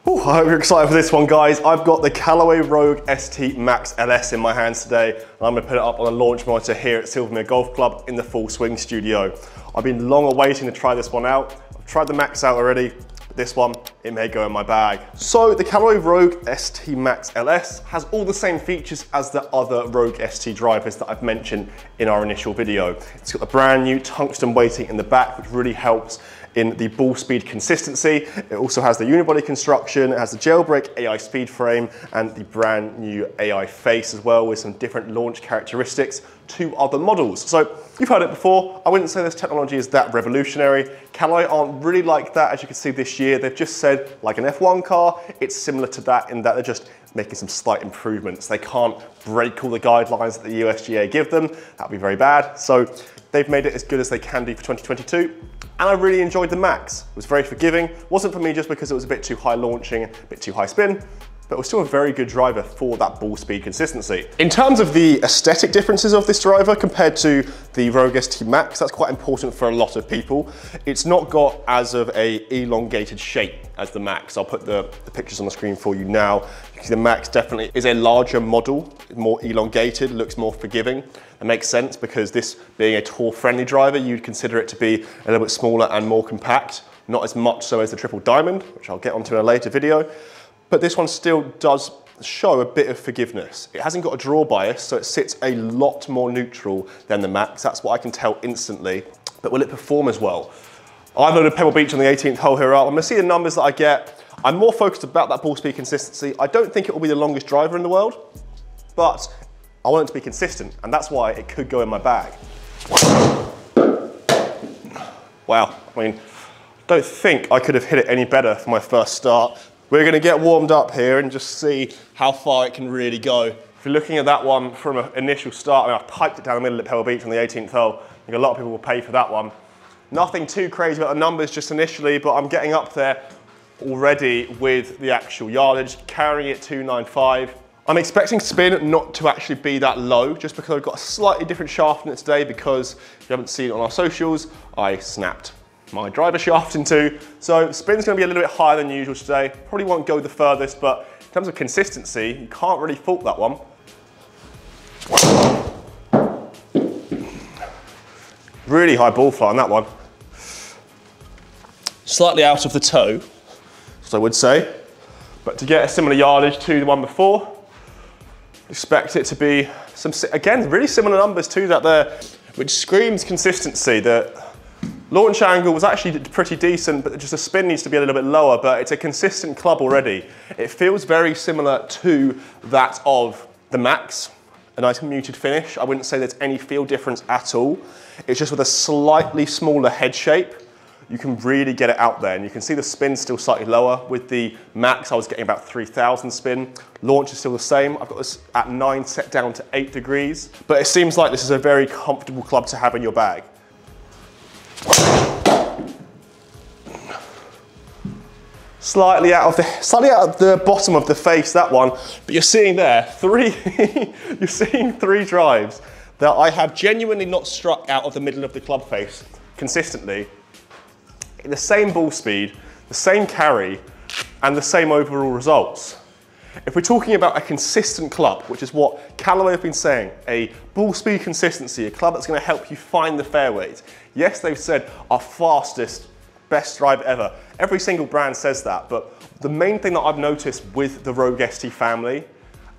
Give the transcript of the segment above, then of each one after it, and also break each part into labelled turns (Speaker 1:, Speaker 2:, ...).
Speaker 1: Ooh, I hope you're excited for this one, guys. I've got the Callaway Rogue ST Max LS in my hands today, and I'm going to put it up on a launch monitor here at Silvermere Golf Club in the Full Swing studio. I've been long awaiting to try this one out. I've tried the Max out already, but this one, it may go in my bag. So the Callaway Rogue ST Max LS has all the same features as the other Rogue ST drivers that I've mentioned in our initial video. It's got the brand new tungsten weighting in the back, which really helps in the ball speed consistency. It also has the unibody construction, it has the jailbreak AI speed frame and the brand new AI face as well, with some different launch characteristics to other models. So you've heard it before. I wouldn't say this technology is that revolutionary. Callaway aren't really like that, as you can see this year. They've just said, like an F1 car, it's similar to that in that they're just making some slight improvements. They can't break all the guidelines that the USGA give them. That'd be very bad. So they've made it as good as they can do for 2022. And I really enjoyed the Max. It was very forgiving. Wasn't for me just because it was a bit too high launching, a bit too high spin, but it was still a very good driver for that ball speed consistency. In terms of the aesthetic differences of this driver compared to the Rogue ST Max, that's quite important for a lot of people. It's not got as of a elongated shape as the Max. I'll put the pictures on the screen for you now. You can see the Max definitely is a larger model, more elongated, looks more forgiving. It makes sense because this being a tour-friendly driver, you'd consider it to be a little bit smaller and more compact, not as much so as the Triple Diamond, which I'll get onto in a later video. But this one still does show a bit of forgiveness. It hasn't got a draw bias, so it sits a lot more neutral than the Max. That's what I can tell instantly. But will it perform as well? I've loaded Pebble Beach on the 18th hole here up. I'm gonna see the numbers that I get. I'm more focused about that ball speed consistency. I don't think it will be the longest driver in the world, but I want it to be consistent, and that's why it could go in my bag. Wow, I mean, don't think I could have hit it any better for my first start. We're gonna get warmed up here and just see how far it can really go. If you're looking at that one from an initial start, I mean, I piped it down the middle at Pebble Beach on the 18th hole. I think a lot of people will pay for that one. Nothing too crazy about the numbers just initially, but I'm getting up there already with the actual yardage, carrying it 295. I'm expecting spin not to actually be that low, just because I've got a slightly different shaft in it today, because if you haven't seen it on our socials, I snapped my driver shaft in two. So spin's gonna be a little bit higher than usual today. Probably won't go the furthest, but in terms of consistency, you can't really fault that one. Really high ball flight on that one. Slightly out of the toe, as I would say, but to get a similar yardage to the one before, expect it to be some, again, really similar numbers to that there, which screams consistency. The launch angle was actually pretty decent, but just the spin needs to be a little bit lower, but it's a consistent club already. It feels very similar to that of the Max, a nice muted finish. I wouldn't say there's any feel difference at all. It's just with a slightly smaller head shape, you can really get it out there, and you can see the spin still slightly lower. With the Max, I was getting about 3,000 spin. Launch is still the same. I've got this at 9 set down to 8 degrees, but it seems like this is a very comfortable club to have in your bag. Slightly out of the bottom of the face, that one, but you're seeing there, you're seeing three drives that I have genuinely not struck out of the middle of the club face consistently, in the same ball speed, the same carry, and the same overall results. If we're talking about a consistent club, which is what Callaway have been saying, a ball speed consistency, a club that's going to help you find the fairways. Yes, they've said our fastest, best drive ever. Every single brand says that, but the main thing that I've noticed with the Rogue ST family,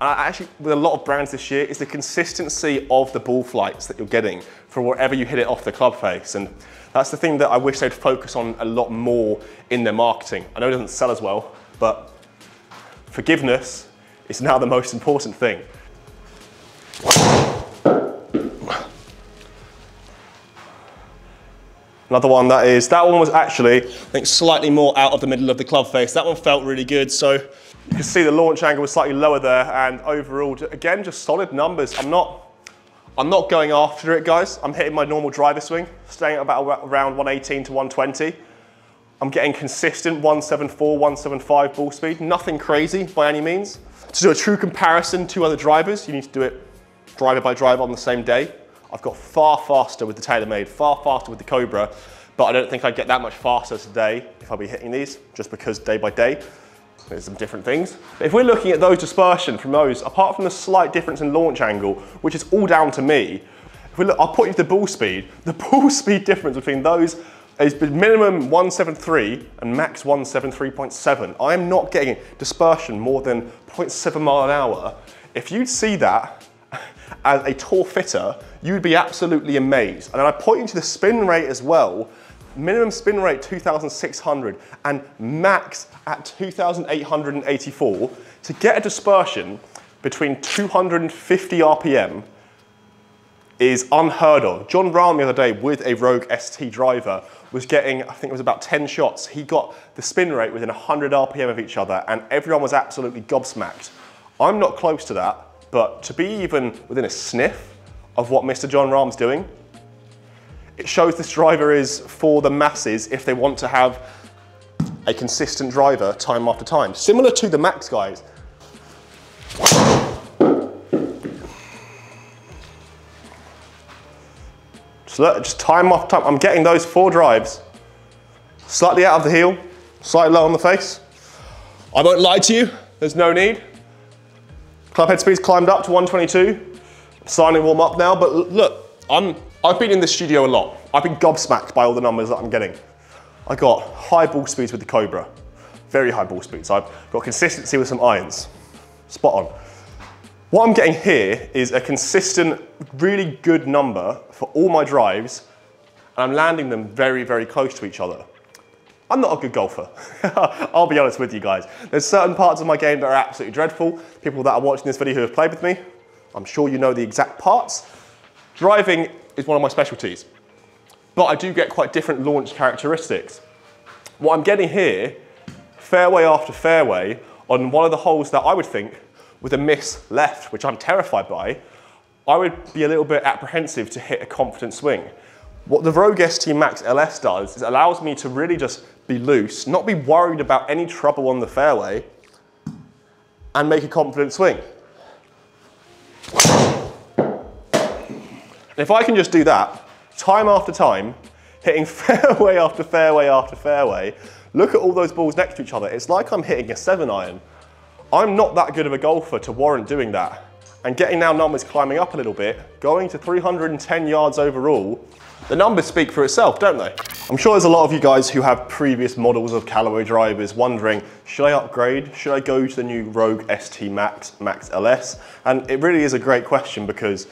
Speaker 1: actually with a lot of brands this year, is the consistency of the ball flights that you're getting for wherever you hit it off the club face. And that's the thing that I wish they'd focus on a lot more in their marketing. I know it doesn't sell as well, but forgiveness is now the most important thing. Another one that one was actually, I think, slightly more out of the middle of the club face. That one felt really good. So you can see the launch angle was slightly lower there, and overall, again, just solid numbers. I'm not going after it, guys. I'm hitting my normal driver swing, staying at about around 118 to 120. I'm getting consistent 174, 175 ball speed. Nothing crazy by any means. To do a true comparison to other drivers, you need to do it driver by driver on the same day. I've got far faster with the TaylorMade, far faster with the Cobra, but I don't think I'd get that much faster today if I'll be hitting these, just because day by day. there's some different things. But if we're looking at those dispersion from those, apart from the slight difference in launch angle, which is all down to me, if we look, I'll put you to the ball speed. The ball speed difference between those is minimum 173 and max 173.7. I am not getting dispersion more than 0.7 mile an hour. If you'd see that as a tour fitter, you'd be absolutely amazed. And then I point you to the spin rate as well. Minimum spin rate 2,600 and max at 2,884 to get a dispersion between 250 RPM is unheard of. Jon Rahm the other day with a Rogue ST driver was getting, I think it was about 10 shots. He got the spin rate within 100 RPM of each other and everyone was absolutely gobsmacked. I'm not close to that, but to be even within a sniff of what Mr. Jon Rahm's doing, it shows this driver is for the masses if they want to have a consistent driver time after time. Similar to the Max guys. So just time after time, I'm getting those 4 drives. Slightly out of the heel, slightly low on the face. I won't lie to you, there's no need. Club head speed's climbed up to 122. I'm starting to warm up now, but look, I've been in this studio a lot. I've been gobsmacked by all the numbers that I'm getting. I got high ball speeds with the Cobra, very high ball speeds. I've got consistency with some irons, spot on. What I'm getting here is a consistent, really good number for all my drives, and I'm landing them very, very close to each other. I'm not a good golfer. I'll be honest with you guys. There's certain parts of my game that are absolutely dreadful. People that are watching this video who have played with me, I'm sure you know the exact parts. Driving is one of my specialties, but I do get quite different launch characteristics. What I'm getting here, fairway after fairway, on one of the holes that I would think with a miss left, which I'm terrified by, I would be a little bit apprehensive to hit a confident swing. What the Rogue ST Max LS does is it allows me to really just be loose, not be worried about any trouble on the fairway, and make a confident swing. If I can just do that, time after time, hitting fairway after fairway after fairway, look at all those balls next to each other. It's like I'm hitting a 7-iron. I'm not that good of a golfer to warrant doing that. And getting now numbers climbing up a little bit, going to 310 yards overall, the numbers speak for itself, don't they? I'm sure there's a lot of you guys who have previous models of Callaway drivers wondering, should I upgrade? Should I go to the new Rogue ST Max, Max LS? And it really is a great question because,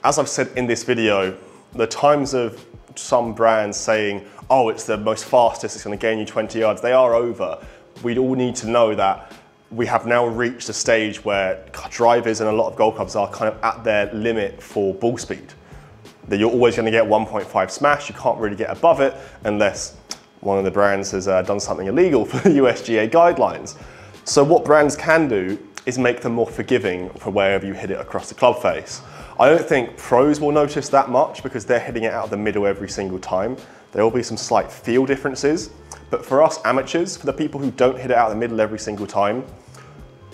Speaker 1: as I've said in this video, the times of some brands saying, oh, it's the most fastest, it's gonna gain you 20 yards, they are over. We all need to know that we have now reached a stage where drivers and a lot of golf clubs are kind of at their limit for ball speed. That you're always going to get 1.5 smash, you can't really get above it unless one of the brands has done something illegal for the USGA guidelines. So what brands can do is make them more forgiving for wherever you hit it across the club face. I don't think pros will notice that much because they're hitting it out of the middle every single time. There will be some slight feel differences, but for us amateurs, for the people who don't hit it out of the middle every single time,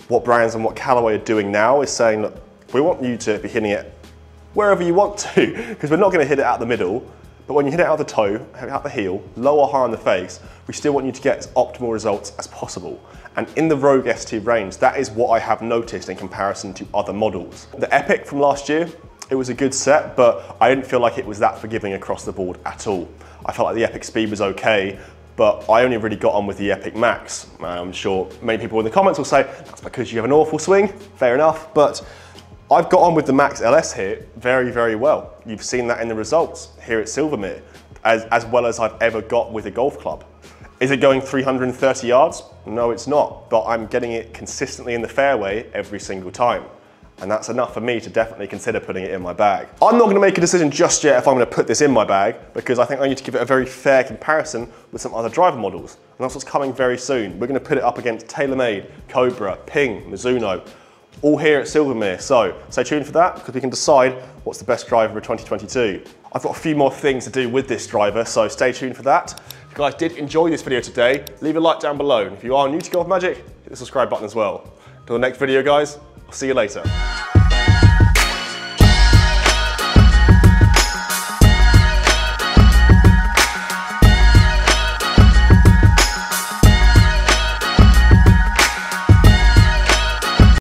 Speaker 1: what brands and what Callaway are doing now is saying, look, we want you to be hitting it wherever you want to, because we're not going to hit it out the middle, but when you hit it out the toe, out the heel, low or high on the face, we still want you to get as optimal results as possible. And in the Rogue ST range, that is what I have noticed in comparison to other models. The Epic from last year, it was a good set, but I didn't feel like it was that forgiving across the board at all. I felt like the Epic speed was okay, but I only really got on with the Epic Max. I'm sure many people in the comments will say, that's because you have an awful swing, fair enough, but I've got on with the Max LS here very, very well. You've seen that in the results here at Silvermere, as well as I've ever got with a golf club. Is it going 330 yards? No, it's not, but I'm getting it consistently in the fairway every single time. And that's enough for me to definitely consider putting it in my bag. I'm not gonna make a decision just yet if I'm gonna put this in my bag, because I think I need to give it a very fair comparison with some other driver models. And that's what's coming very soon. We're gonna put it up against TaylorMade, Cobra, Ping, Mizuno, all here at Silvermere. So stay tuned for that, because we can decide what's the best driver for 2022. I've got a few more things to do with this driver, so stay tuned for that. If you guys did enjoy this video today, leave a like down below. And if you are new to Golf Magic, hit the subscribe button as well. Till the next video, guys, I'll see you later.